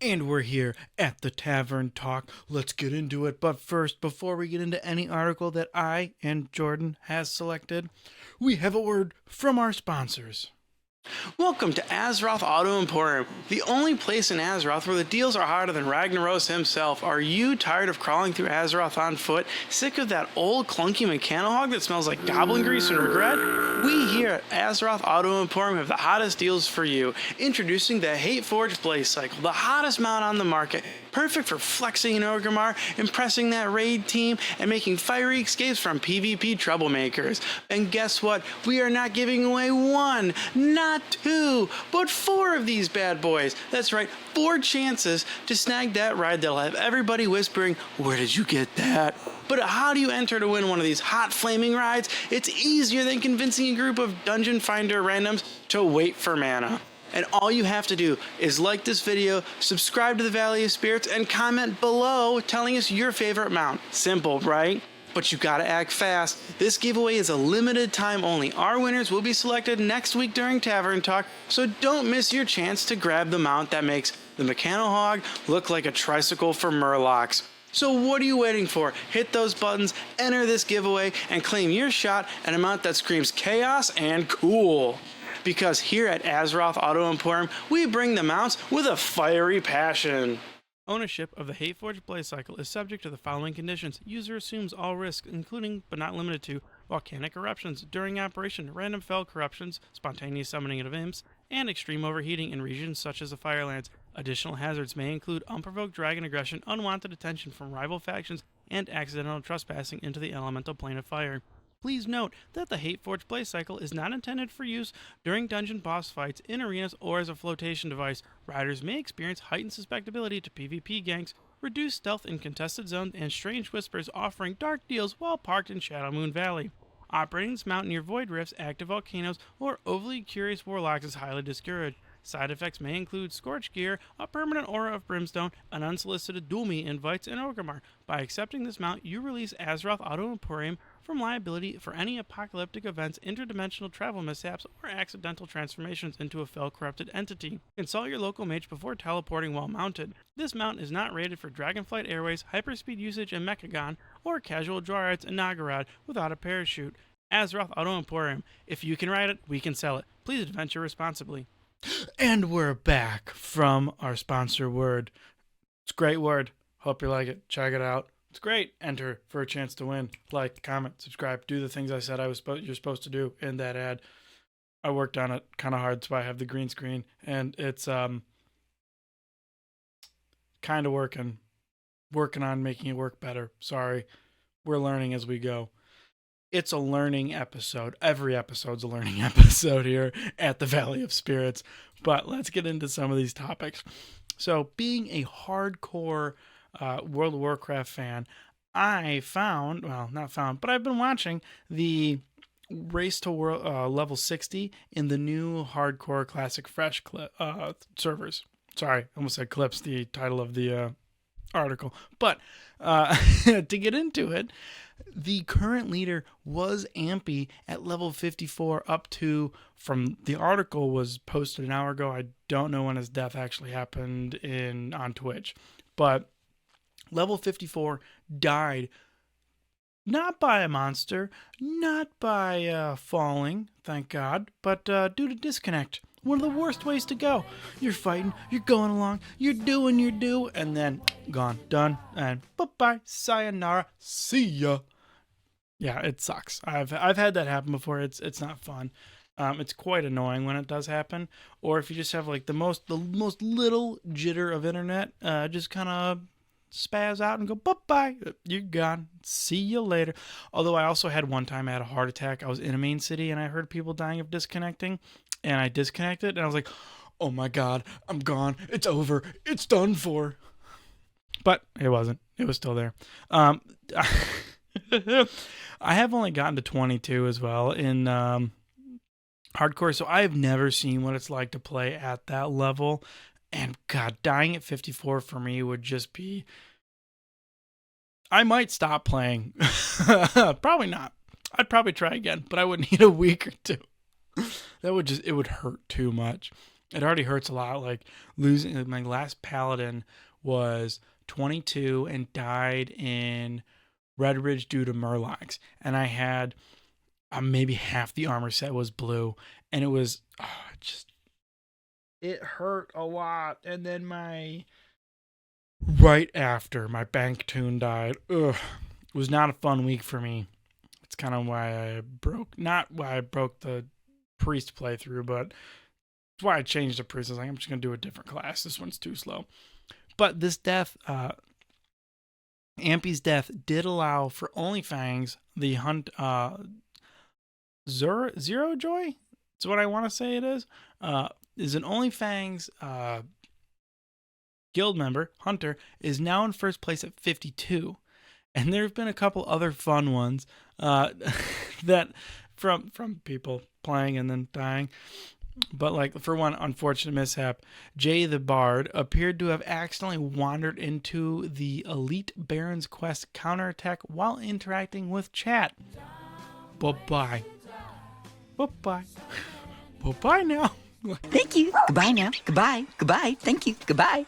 And we're here at the Tavern Talk. Let's get into it. But first, before we get into any article that I and Jordan has selected, we have a word from our sponsors. Welcome to Azeroth Auto Emporium, the only place in Azeroth where the deals are harder than Ragnaros himself. Are you tired of crawling through Azeroth on foot? Sick of that old clunky Mechanohog that smells like goblin grease and regret? We here at Azeroth Auto Emporium have the hottest deals for you. Introducing the Hateforged Blazecycle, the hottest mount on the market. Perfect for flexing in Orgrimmar, impressing that raid team, and making fiery escapes from PvP troublemakers. And guess what? We are not giving away one, not two, but four of these bad boys. That's right, 4 chances to snag that ride that'll have everybody whispering, "Where did you get that?" But how do you enter to win one of these hot flaming rides? It's easier than convincing a group of Dungeon Finder randoms to wait for mana. And all you have to do is like this video, subscribe to the Valley of Spirits, and comment below telling us your favorite mount. Simple, right? But you gotta act fast. This giveaway is a limited time only. Our winners will be selected next week during Tavern Talk, so don't miss your chance to grab the mount that makes the Mechanohog look like a tricycle for Murlocs. So what are you waiting for? Hit those buttons, enter this giveaway, and claim your shot at a mount that screams chaos and cool. Because here at Azeroth Auto Emporium, we bring the mounts with a fiery passion. Ownership of the Hateforged Blazecycle is subject to the following conditions. User assumes all risks, including but not limited to volcanic eruptions during operation, random fell corruptions, spontaneous summoning of imps, and extreme overheating in regions such as the Firelands. Additional hazards may include unprovoked dragon aggression, unwanted attention from rival factions, and accidental trespassing into the elemental plane of fire. Please note that the Hateforged Blazecycle is not intended for use during dungeon boss fights, in arenas, or as a flotation device. Riders may experience heightened susceptibility to PvP ganks, reduced stealth in contested zones, and strange whispers offering dark deals while parked in Shadowmoon Valley. Operating this mount near void rifts, active volcanoes, or overly curious warlocks is highly discouraged. Side effects may include scorched gear, a permanent aura of brimstone, and unsolicited duel-me invites in Orgrimmar. By accepting this mount, you release Azeroth Auto Emporium from liability for any apocalyptic events, interdimensional travel mishaps, or accidental transformations into a fell-corrupted entity. Consult your local mage before teleporting while mounted. This mount is not rated for Dragonflight Airways, hyperspeed usage in Mechagon, or casual draw rides in Nagarad without a parachute. Azeroth Auto Emporium. If you can ride it, we can sell it. Please adventure responsibly. And we're back from our sponsor word. It's a great word. Hope you like it. Check it out. It's great. Enter for a chance to win. Like, comment, subscribe. Do the things I said you're supposed to do in that ad. I worked on it kind of hard, so I have the green screen, and it's kind of working on making it work better. Sorry. We're learning as we go. It's a learning episode. Every episode's a learning episode here at the Valley of Spirits. But let's get into some of these topics. So, being a hardcore World of Warcraft fan, I've been watching the Race to World level 60 in the new Hardcore Classic Fresh servers. Sorry, I almost said clips, the title of the article. But to get into it, the current leader was Ampy at level 54 up to, from the article was posted an hour ago. I don't know when his death actually happened on Twitch. But level 54 died not by a monster, not by falling, thank God, but due to disconnect. One of the worst ways to go. You're fighting, you're going along, you're doing your do, and then gone, done, and bye-bye, sayonara, see ya. Yeah, it sucks. I've had that happen before. It's not fun. It's quite annoying when it does happen. Or if you just have like the most little jitter of internet, just kind of spaz out and go bye-bye. You're gone. See you later. Although I also had one time I had a heart attack. I was in a main city and I heard people dying of disconnecting. And I disconnected, and I was like, oh my God, I'm gone. It's over. It's done for. But it wasn't. It was still there. I have only gotten to 22 as well in hardcore, so I've never seen what it's like to play at that level. And God, dying at 54 for me would just be... I might stop playing. Probably not. I'd probably try again, but I would need a week or two. It would hurt too much. It already hurts a lot. Like losing, like, my last paladin was 22 and died in Red Ridge due to Murlocs, and I had maybe half the armor set was blue, and it was it hurt a lot. And then right after my bank tune died, it was not a fun week for me. It's kind of why I not why I broke the priest playthrough, but it's why I changed the priest. I was like, I'm just gonna do a different class. This one's too slow. But this death, Ampy's death, did allow for OnlyFangs the hunt. Zero Joy, it's what I want to say it is an OnlyFangs guild member, Hunter, is now in first place at 52. And there have been a couple other fun ones that from people playing and then dying. But like for one unfortunate mishap, Jay the Bard appeared to have accidentally wandered into the Elite Baron's Quest counterattack while interacting with chat. Bye-bye. Bye-bye. Bye-bye now. Thank you. Goodbye now. Goodbye. Goodbye. Thank you. Goodbye.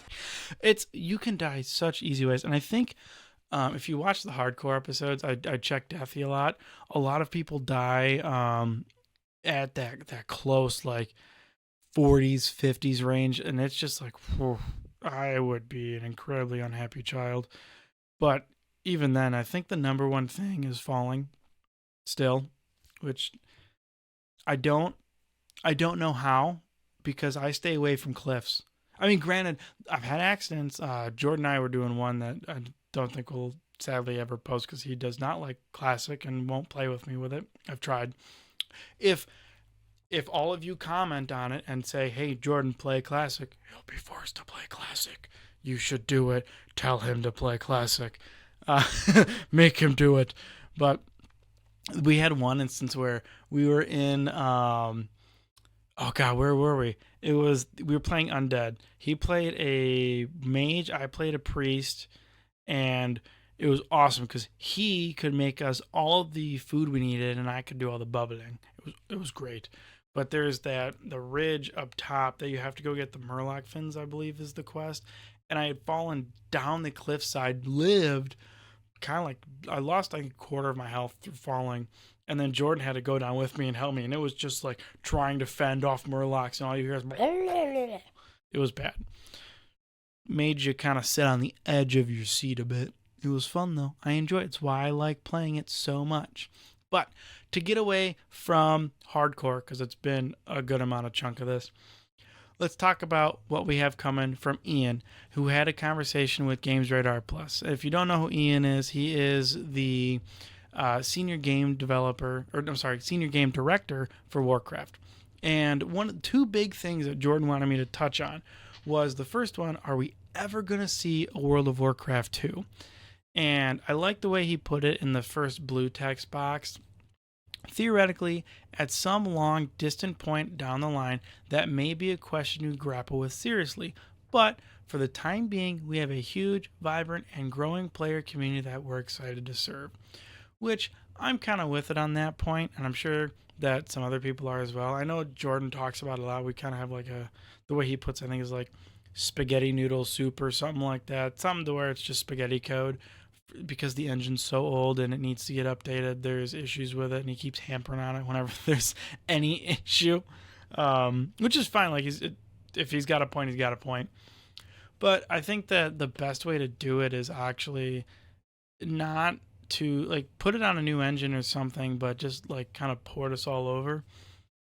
You can die such easy ways. And I think if you watch the hardcore episodes, I check Deathy a lot. A lot of people die at that close, like 40s, 50s range. And it's just like, whew, I would be an incredibly unhappy child. But even then, I think the number one thing is falling still, which I don't know how, because I stay away from cliffs. I mean, granted, I've had accidents. Jordan and I were doing one that I don't think we'll sadly ever post because he does not like Classic and won't play with me with it. I've tried. If all of you comment on it and say, hey, Jordan, play Classic, he'll be forced to play Classic. You should do it. Tell him to play Classic. Make him do it. But we had one instance where we were in where were we? We were playing Undead. He played a mage, I played a priest, and it was awesome because he could make us all of the food we needed and I could do all the bubbling. It was great. But there's the ridge up top that you have to go get the Murloc fins, I believe is the quest. And I had fallen down the cliffside, lived, kind of like I lost like a quarter of my health through falling, and then Jordan had to go down with me and help me, and it was just like trying to fend off Murlocs, and all you hear is it was bad. Made you kind of sit on the edge of your seat a bit. It was fun though. I enjoy it. It's why I like playing it so much. But to get away from hardcore, because it's been a good amount of chunk of this, let's talk about what we have coming from Ian, who had a conversation with GamesRadar Plus. If you don't know who Ian is, he is the senior game director for Warcraft. And two big things that Jordan wanted me to touch on was the first one, are we ever going to see a World of Warcraft 2? And I like the way he put it in the first blue text box. Theoretically, at some long distant point down the line, that may be a question you grapple with seriously. But for the time being, we have a huge, vibrant, and growing player community that we're excited to serve. Which I'm kind of with it on that point, and I'm sure that some other people are as well. I know Jordan talks about it a lot. We kind of have like the way he puts it, I think is like spaghetti noodle soup or something like that. Something to where it's just spaghetti code. Because the engine's so old and it needs to get updated, there's issues with it, and he keeps hampering on it whenever there's any issue, which is fine. Like if he's got a point, he's got a point. But I think that the best way to do it is actually not to like put it on a new engine or something, but just like kind of port us all over.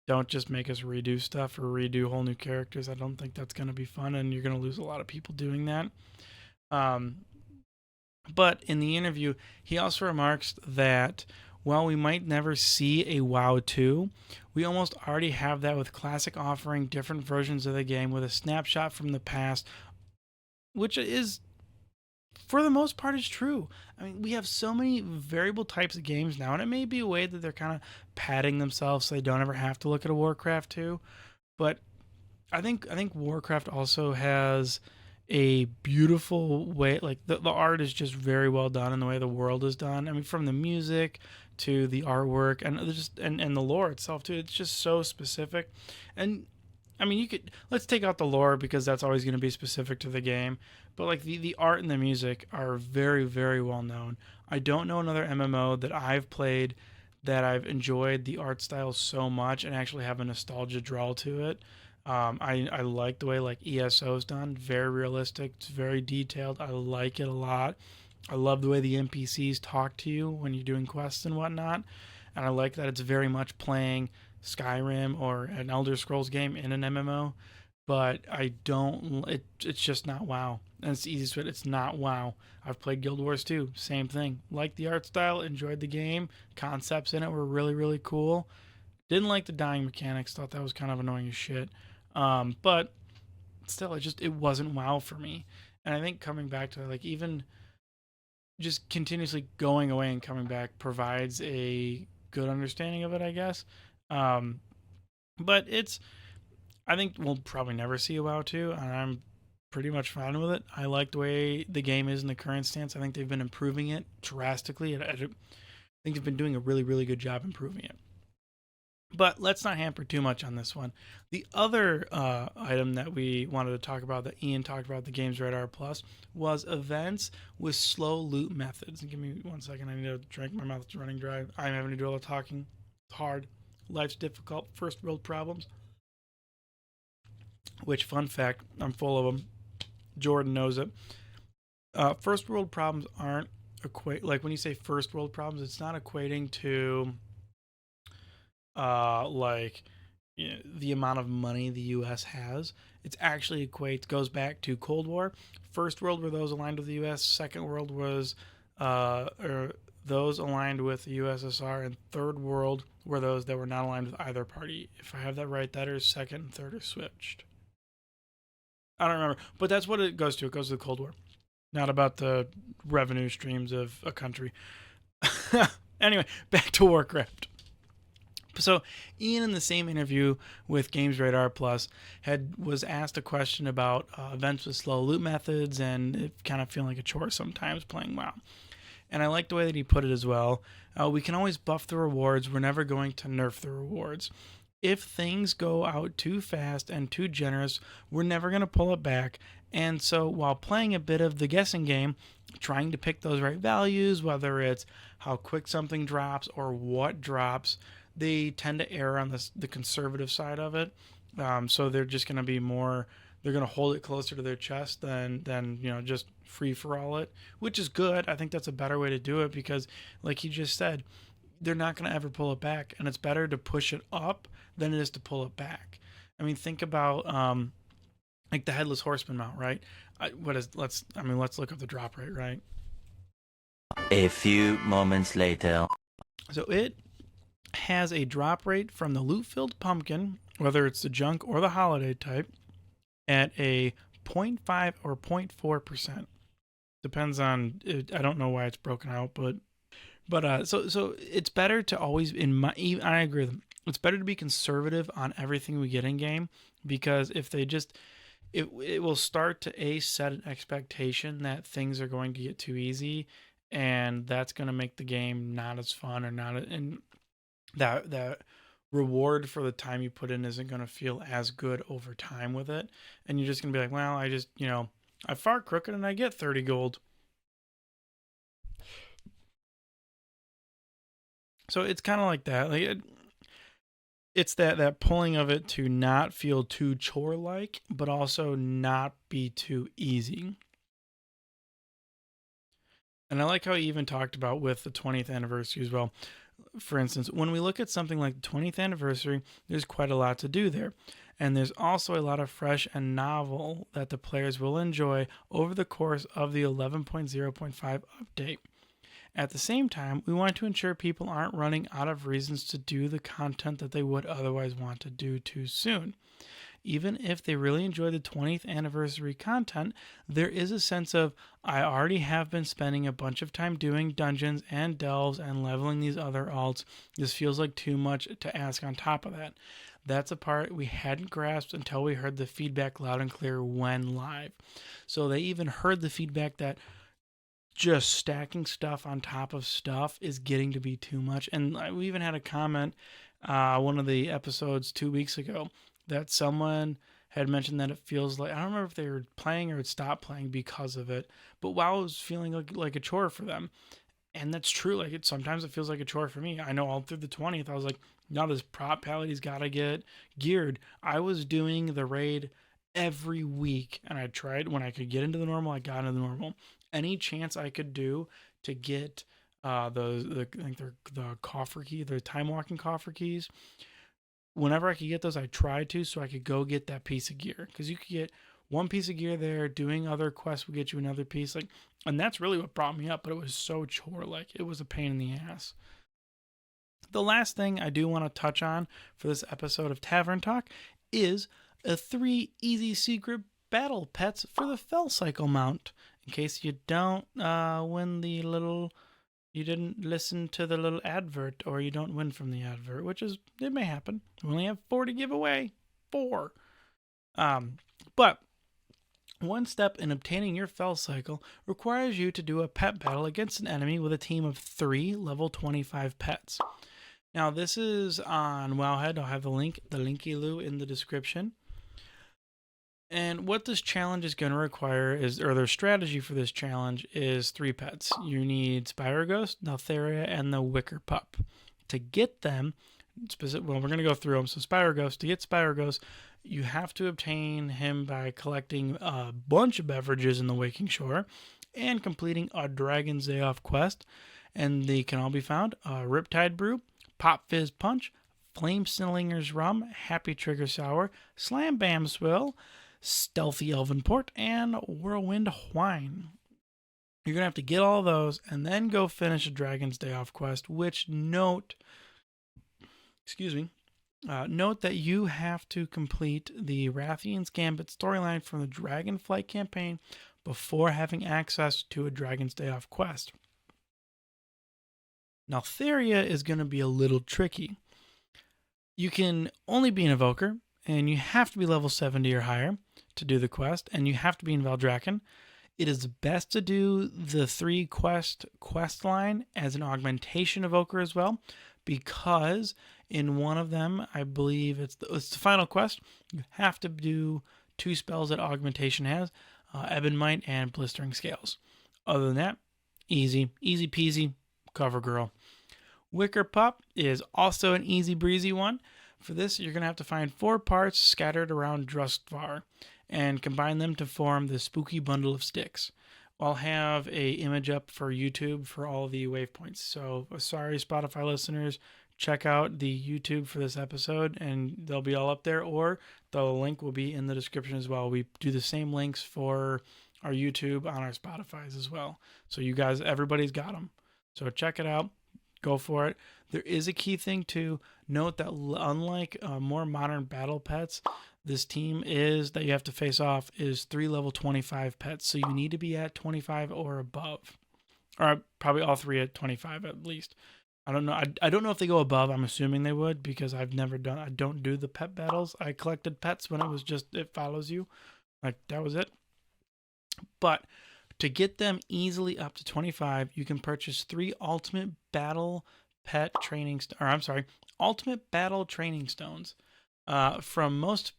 Don't just make us redo stuff or redo whole new characters. I don't think that's going to be fun, and you're going to lose a lot of people doing that. But in the interview, he also remarks that while we might never see a WoW 2, we almost already have that with Classic offering different versions of the game with a snapshot from the past, which is, for the most part, is true. I mean, we have so many variable types of games now, and it may be a way that they're kind of padding themselves so they don't ever have to look at a Warcraft 2. But I think Warcraft also has a beautiful way, like the art is just very well done in the way the world is done. I mean, from the music to the artwork and the lore itself too, it's just so specific. And I mean, let's take out the lore because that's always going to be specific to the game. But like the art and the music are very, very well known. I don't know another MMO that I've played that I've enjoyed the art style so much and actually have a nostalgia draw to it. I like the way like ESO is done, very realistic, it's very detailed. I like it a lot. I love the way the NPCs talk to you when you're doing quests and whatnot, and I like that it's very much playing Skyrim or an Elder Scrolls game in an MMO. But I don't. It's just not WoW, and it's the easiest way. It's not WoW. I've played Guild Wars 2, same thing. Liked the art style, enjoyed the game. Concepts in it were really, really cool. Didn't like the dying mechanics. Thought that was kind of annoying as shit. But still, it wasn't WoW for me. And I think coming back to like even just continuously going away and coming back provides a good understanding of it, I guess. Um, but I think we'll probably never see a WoW 2, and I'm pretty much fine with it. I like the way the game is in the current stance. I think they've been improving it drastically. I think they've been doing a really, really good job improving it. But let's not hamper too much on this one. The other item that we wanted to talk about, that Ian talked about, the GamesRadar Plus, was events with slow loot methods. Give me 1 second. I need to drink. My mouth's running dry. I'm having to do all the talking. It's hard. Life's difficult. First world problems. Which, fun fact, I'm full of them. Jordan knows it. First world problems aren't like when you say first world problems, it's not equating to like the amount of money the U.S. has. It's actually goes back to Cold War. First world were those aligned with the U.S. Second world was or those aligned with the USSR, and third world were those that were not aligned with either party. If I have that right, that is second and third are switched. I don't remember, but that's what it goes to. It goes to the Cold War, not about the revenue streams of a country. Anyway, back to Warcraft. So Ian, in the same interview with GamesRadar Plus, was asked a question about events with slow loot methods and it kind of feeling like a chore sometimes playing WoW. And I like the way that he put it as well. We can always buff the rewards. We're never going to nerf the rewards. If things go out too fast and too generous, we're never going to pull it back. And so while playing a bit of the guessing game, trying to pick those right values, whether it's how quick something drops or what drops, they tend to err on the conservative side of it. So they're just going to be more, they're going to hold it closer to their chest than just free for all it, which is good. I think that's a better way to do it because, like he just said, they're not going to ever pull it back, and it's better to push it up than it is to pull it back. I mean, think about like the Headless Horseman mount, right? Let's look up the drop rate, right? A few moments later. So it has a drop rate from the loot-filled pumpkin, whether it's the junk or the holiday type, at a 0.5 or 0.4%. Depends on it. I don't know why it's broken out, but so it's better to always I agree with them. It's better to be conservative on everything we get in game, because if they just it will start to set an expectation that things are going to get too easy, and that's going to make the game not as fun or not, and that reward for the time you put in isn't going to feel as good over time with it, and you're just going to be like, well, I just I fart crooked and I get 30 gold. So it's kind of like that. Like it's that pulling of it to not feel too chore-like, but also not be too easy. And I like how he even talked about with the 20th anniversary as well. For instance, when we look at something like the 20th anniversary, there's quite a lot to do there. And there's also a lot of fresh and novel that the players will enjoy over the course of the 11.0.5 update. At the same time, we want to ensure people aren't running out of reasons to do the content that they would otherwise want to do too soon. Even if they really enjoy the 20th anniversary content, there is a sense of, I already have been spending a bunch of time doing dungeons and delves and leveling these other alts. This feels like too much to ask on top of that. That's a part we hadn't grasped until we heard the feedback loud and clear when live. So they even heard the feedback that just stacking stuff on top of stuff is getting to be too much. And we even had a comment one of the episodes 2 weeks ago that someone had mentioned that it feels like, I don't remember if they were playing or had stopped playing because of it, but WoW was feeling like a chore for them. And that's true. Like sometimes it feels like a chore for me. I know all through the 20th, I was like, no, this prop pality's got to get geared. I was doing the raid every week, and I tried when I could get into the normal, I got into the normal. Any chance I could do to get I think they're the coffer key, the time walking coffer keys. Whenever I could get those, I tried to, so I could go get that piece of gear, because you could get one piece of gear there. Doing other quests would get you another piece, like, and that's really what brought me up. But it was so chore like, it was a pain in the ass. The last thing I do want to touch on for this episode of Tavern Talk is 3 easy secret battle pets for the FellCycle Mount. In case you don't you didn't listen to the little advert, or you don't win from the advert, which is, it may happen. We only have 4 to give away. 4. But one step in obtaining your FellCycle requires you to do a pet battle against an enemy with a team of 3 level 25 pets. Now, this is on Wowhead. I'll have the linky-loo in the description. And what this challenge is going to require is, or their strategy for this challenge is 3 pets. You need Spyroghost, Naltheria, and the Wicker Pup. To get them, we're going to go through them. So Spyroghost, to get Spyroghost, you have to obtain him by collecting a bunch of beverages in the Waking Shore and completing a Dragon's Day Off quest. And they can all be found: Riptide Brew, Pop Fizz Punch, Flame Slinger's Rum, Happy Trigger Sour, Slam Bam Swill, Stealthy Elven Port, and Whirlwind Wine. You're going to have to get all those and then go finish a Dragon's Day Off quest, which note that you have to complete the Rathian's Gambit storyline from the Dragonflight campaign before having access to a Dragon's Day Off quest. Now, Theria is going to be a little tricky. You can only be an Evoker, and you have to be level 70 or higher to do the quest, and you have to be in Valdrakken. It is best to do the 3 quest line as an augmentation Evoker as well, because in one of them, I believe it's the final quest, you have to do 2 spells that augmentation has, Ebon Might and Blistering Scales. Other than that, easy peasy, cover girl. Wicker Pup is also an easy breezy one. For this, you're going to have to find 4 parts scattered around Druskvar and combine them to form the spooky bundle of sticks. I'll have a image up for YouTube for all the waypoints. So sorry, Spotify listeners, check out the YouTube for this episode, and they'll be all up there, or the link will be in the description as well. We do the same links for our YouTube on our Spotify's as well. So you guys, everybody's got them. So check it out. Go for it. There is a key thing to note that unlike more modern battle pets, this team is that you have to face off is 3 level 25 pets. So you need to be at 25 or above, or probably all 3 at 25 at least. I don't know. I don't know if they go above. I'm assuming they would, because I don't do the pet battles. I collected pets when it was just, it follows you. Like, that was it. But to get them easily up to 25, you can purchase 3 ultimate battle training stones from most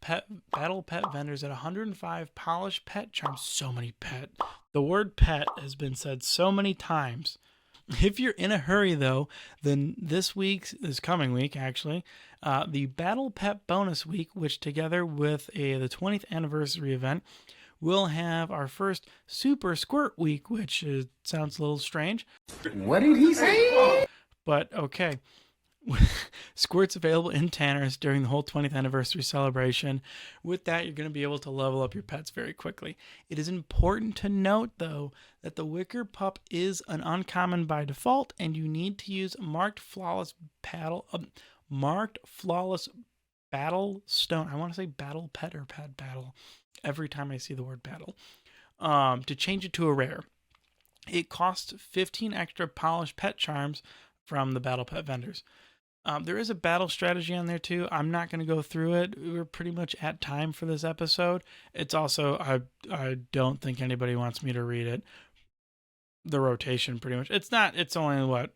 battle pet vendors at 105 polished pet charms. So many pet. The word pet has been said so many times. If you're in a hurry, though, then this coming week, actually, the Battle Pet Bonus Week, which together with the 20th anniversary event, we'll have our first Super Squirt Week, which sounds a little strange. What did he say? But okay. Squirt's available in Tanners during the whole 20th anniversary celebration. With that, you're going to be able to level up your pets very quickly. It is important to note, though, that the Wicker Pup is an uncommon by default, and you need to use Marked Flawless Battle Stone. I want to say Battle Pet or Pet Battle every time I see the word battle, to change it to a rare. It costs 15 extra polished pet charms from the battle pet vendors. There is a battle strategy on there too. I'm not going to go through it. We're pretty much at time for this episode. It's also, I don't think anybody wants me to read it. The rotation pretty much. It's only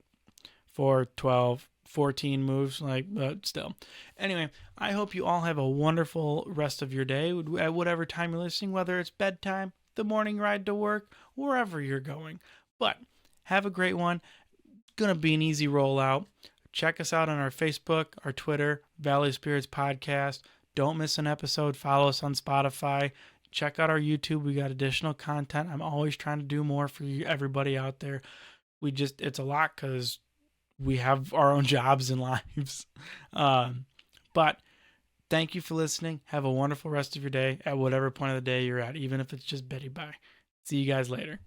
4, 12, 14 moves, but still. Anyway, I hope you all have a wonderful rest of your day at whatever time you're listening, whether it's bedtime, the morning ride to work, wherever you're going. But have a great one. Gonna be an easy rollout. Check us out on our Facebook, our Twitter, Valley Spirits Podcast. Don't miss an episode. Follow us on Spotify. Check out our YouTube. We got additional content. I'm always trying to do more for you, everybody out there. It's a lot because we have our own jobs and lives. But thank you for listening. Have a wonderful rest of your day at whatever point of the day you're at, even if it's just Betty Bye. See you guys later.